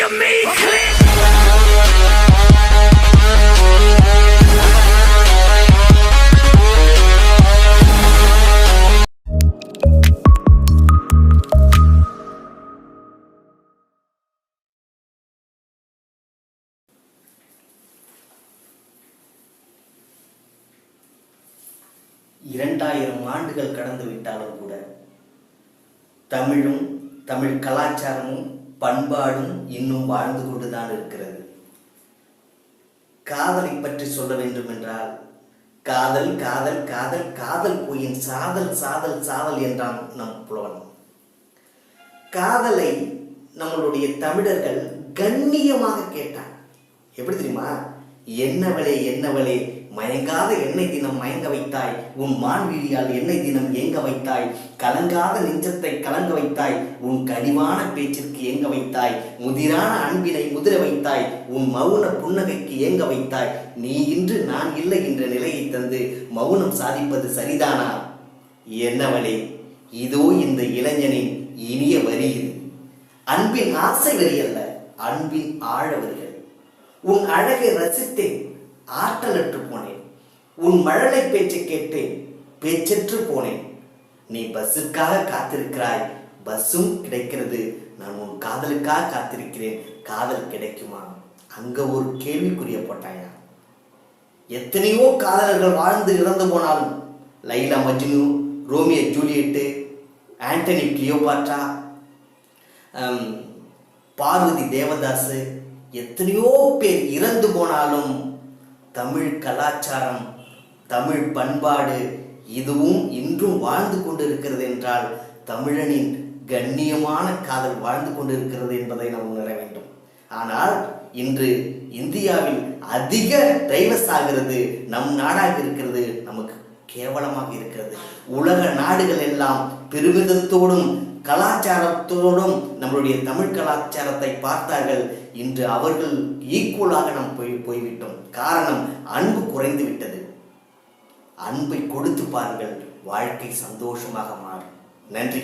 to me clear. இரண்டாயிரம் ஆண்டுகள் கடந்து விட்டாலும் கூட தமிழும் தமிழ் கலாச்சாரமும் பண்பாடும் இன்னும் வாழ்ந்து கொண்டுதான் இருக்கிறது. காதலை பற்றி சொல்ல வேண்டும் என்றால் காதல் காதல் காதல் காதல் கோயின் சாதல் சாதல் சாதல் என்றான் நம் புலவன். காதலை நம்மளுடைய தமிழர்கள் கண்ணியமாக கேட்டான். எப்படி தெரியுமா? என்னவளே என்னவளே மயங்காத எண்ணெய் தினம் மயங்க வைத்தாய், உன் மான்வீழியால் எண்ணெய் தினம் ஏங்க வைத்தாய், கலங்காத நெஞ்சத்தை கலங்க வைத்தாய், உன் கனிவான பேச்சிற்கு ஏங்க வைத்தாய், முதிரான அன்பினை முதிர வைத்தாய், உன் மௌன புன்னகைக்கு ஏங்க வைத்தாய், நீ இன்று நான் இல்லை என்ற நிலையை தந்து மௌனம் சாதிப்பது சரிதானா? என்னவளே, இதோ இந்த இளைஞனின் இனிய வரி இது. அன்பின் ஆசை வரி அல்ல, அன்பின் ஆழ வரிகள். உன் அழகை ரசித்தேன், ஆற்றலற்று போனேன். உன் மழலை பேச்சை கேட்டேன், பேச்சற்று போனேன். நீ பஸ்ஸுக்காக காத்திருக்கிறாய், பஸ்ஸும் கிடைக்கிறது. நான் உன் காதலுக்காக காத்திருக்கிறேன், காதல் கிடைக்குமா? அங்க ஒரு கேள்விக்குரிய போட்டாயா? எத்தனையோ காதலர்கள் வாழ்ந்து இறந்து போனாலும், Laila Majnu, Romeo Juliet, Antony Cleopatra, Parvati Devdas, எத்தனையோ பேர் இறந்து போனாலும் தமிழ் கலாச்சாரம், தமிழ் பண்பாடு இதுவும் இன்றும் வாழ்ந்து கொண்டிருக்கிறது என்றால் தமிழனின் கண்ணியமான காதல் வாழ்ந்து கொண்டிருக்கிறது என்பதை நாம் உணர வேண்டும். ஆனால் இன்று இந்தியாவில் அதிக டைவர்ஸ் ஆகிறது நம் நாடாக இருக்கிறது, நமக்கு கேவலமாக இருக்கிறது. உலக நாடுகள் எல்லாம் பெருமிதத்தோடும் கலாச்சாரத்தோடும் நம்மளுடைய தமிழ் கலாச்சாரத்தை பார்த்தார்கள். இன்று அவர்கள் ஈக்குவலாக நாம் போய்விட்டோம். காரணம், அன்பு குறைந்து விட்டது. அன்பை கொடுத்து பாருங்கள், வாழ்க்கை சந்தோஷமாக மாறும். நன்றி.